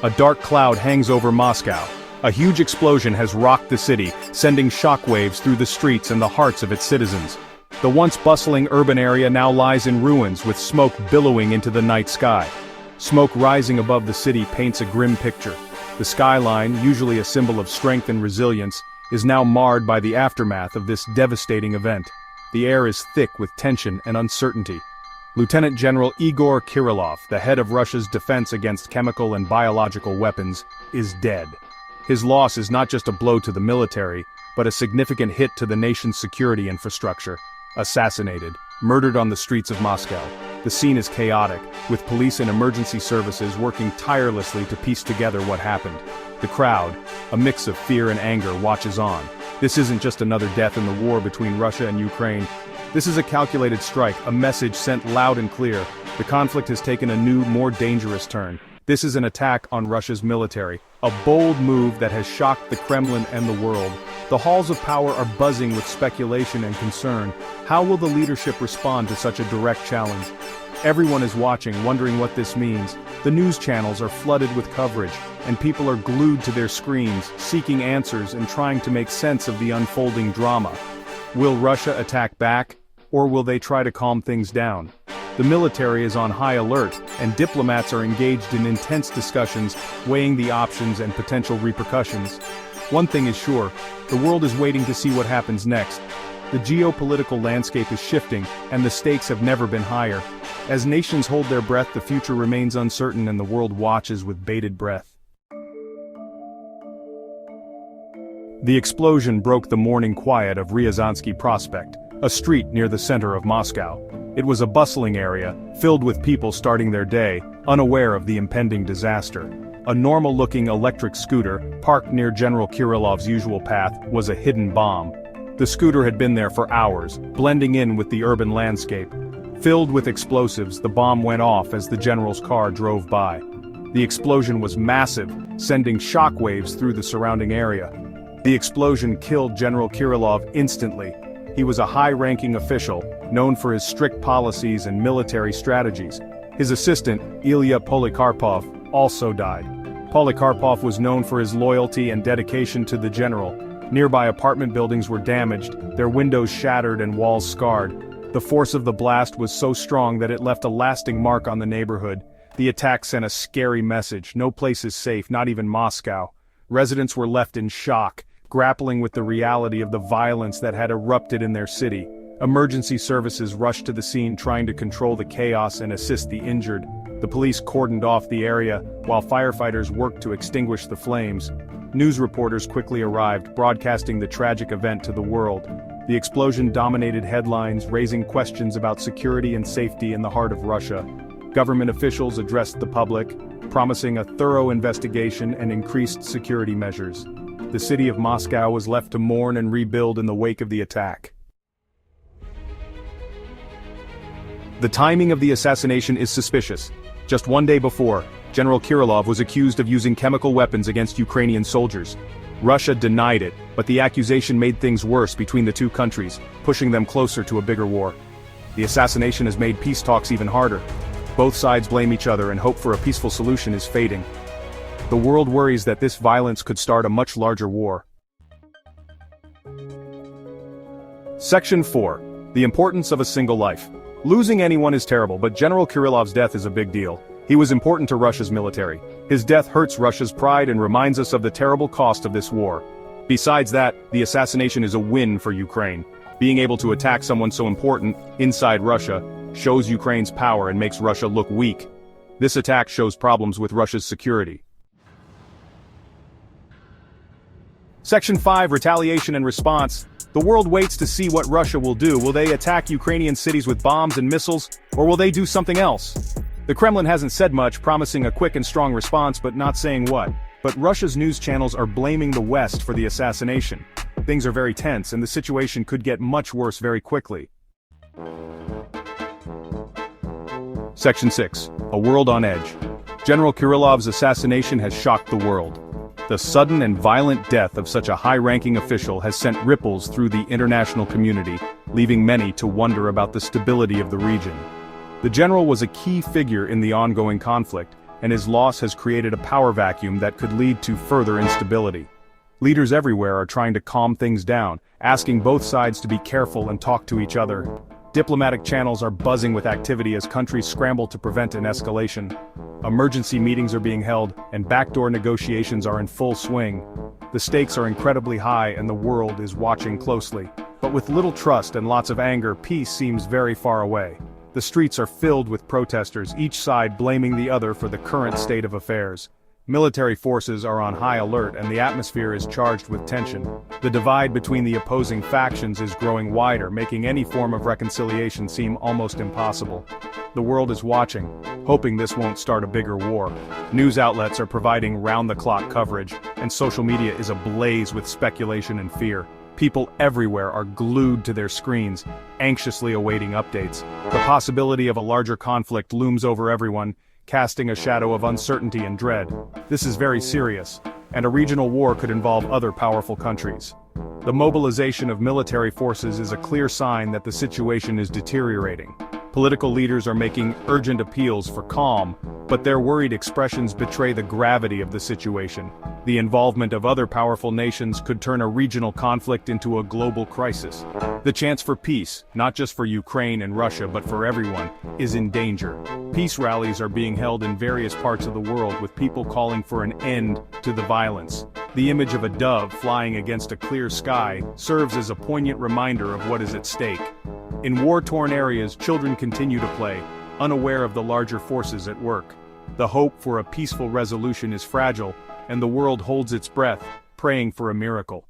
A dark cloud hangs over Moscow. A huge explosion has rocked the city, sending shockwaves through the streets and the hearts of its citizens. The once bustling urban area now lies in ruins with smoke billowing into the night sky. Smoke rising above the city paints a grim picture. The skyline, usually a symbol of strength and resilience, is now marred by the aftermath of this devastating event. The air is thick with tension and uncertainty. Lieutenant General Igor Kirillov, the head of Russia's defense against chemical and biological weapons, is dead. His loss is not just a blow to the military, but a significant hit to the nation's security infrastructure. Assassinated, murdered on the streets of Moscow. The scene is chaotic, with police and emergency services working tirelessly to piece together what happened. The crowd, a mix of fear and anger, watches on. This isn't just another death in the war between Russia and Ukraine. This is a calculated strike, a message sent loud and clear. The conflict has taken a new, more dangerous turn. This is an attack on Russia's military, a bold move that has shocked the Kremlin and the world. The halls of power are buzzing with speculation and concern. How will the leadership respond to such a direct challenge? Everyone is watching, wondering what this means. The news channels are flooded with coverage, and people are glued to their screens, seeking answers and trying to make sense of the unfolding drama. Will Russia attack back, or will they try to calm things down? The military is on high alert, and diplomats are engaged in intense discussions, weighing the options and potential repercussions. One thing is sure, the world is waiting to see what happens next. The geopolitical landscape is shifting, and the stakes have never been higher. As nations hold their breath, the future remains uncertain and the world watches with bated breath. The explosion broke the morning quiet of Ryazansky Prospect, a street near the center of Moscow. It was a bustling area, filled with people starting their day, unaware of the impending disaster. A normal-looking electric scooter, parked near General Kirillov's usual path, was a hidden bomb. The scooter had been there for hours, blending in with the urban landscape. Filled with explosives, the bomb went off as the general's car drove by. The explosion was massive, sending shockwaves through the surrounding area. The explosion killed General Kirillov instantly. He was a high-ranking official, known for his strict policies and military strategies. His assistant, Ilya Polikarpov, also died. Polikarpov was known for his loyalty and dedication to the general. Nearby apartment buildings were damaged, their windows shattered and walls scarred. The force of the blast was so strong that it left a lasting mark on the neighborhood. The attack sent a scary message: no place is safe, not even Moscow. Residents were left in shock, grappling with the reality of the violence that had erupted in their city. Emergency services rushed to the scene, trying to control the chaos and assist the injured. The police cordoned off the area, while firefighters worked to extinguish the flames. News reporters quickly arrived, broadcasting the tragic event to the world. The explosion dominated headlines, raising questions about security and safety in the heart of Russia. Government officials addressed the public, promising a thorough investigation and increased security measures. The city of Moscow was left to mourn and rebuild in the wake of the attack. The timing of the assassination is suspicious. Just one day before, General Kirillov was accused of using chemical weapons against Ukrainian soldiers. Russia denied it, but the accusation made things worse between the two countries, pushing them closer to a bigger war. The assassination has made peace talks even harder. Both sides blame each other and hope for a peaceful solution is fading. The world worries that this violence could start a much larger war. Section 4. The importance of a single life. Losing anyone is terrible, but General Kirillov's death is a big deal. He was important to Russia's military. His death hurts Russia's pride and reminds us of the terrible cost of this war. Besides that, the assassination is a win for Ukraine. Being able to attack someone so important, inside Russia, shows Ukraine's power and makes Russia look weak. This attack shows problems with Russia's security. Section 5. Retaliation and response. The world waits to see what Russia will do. Will they attack Ukrainian cities with bombs and missiles, or will they do something else? The Kremlin hasn't said much, promising a quick and strong response but not saying what. But Russia's news channels are blaming the West for the assassination. Things are very tense and the situation could get much worse very quickly. Section 6. A world on edge. General Kirillov's assassination has shocked the world. The sudden and violent death of such a high-ranking official has sent ripples through the international community, leaving many to wonder about the stability of the region. The general was a key figure in the ongoing conflict, and his loss has created a power vacuum that could lead to further instability. Leaders everywhere are trying to calm things down, asking both sides to be careful and talk to each other. Diplomatic channels are buzzing with activity as countries scramble to prevent an escalation. Emergency meetings are being held, and backdoor negotiations are in full swing. The stakes are incredibly high and the world is watching closely. But with little trust and lots of anger, peace seems very far away. The streets are filled with protesters, each side blaming the other for the current state of affairs. Military forces are on high alert and the atmosphere is charged with tension. The divide between the opposing factions is growing wider, making any form of reconciliation seem almost impossible. The world is watching, hoping this won't start a bigger war. News outlets are providing round-the-clock coverage, and social media is ablaze with speculation and fear. People everywhere are glued to their screens, anxiously awaiting updates. The possibility of a larger conflict looms over everyone, casting a shadow of uncertainty and dread. This is very serious, and a regional war could involve other powerful countries. The mobilization of military forces is a clear sign that the situation is deteriorating. Political leaders are making urgent appeals for calm, but their worried expressions betray the gravity of the situation. The involvement of other powerful nations could turn a regional conflict into a global crisis. The chance for peace, not just for Ukraine and Russia but for everyone, is in danger. Peace rallies are being held in various parts of the world with people calling for an end to the violence. The image of a dove flying against a clear sky serves as a poignant reminder of what is at stake. In war-torn areas, children continue to play, unaware of the larger forces at work. The hope for a peaceful resolution is fragile, and the world holds its breath, praying for a miracle.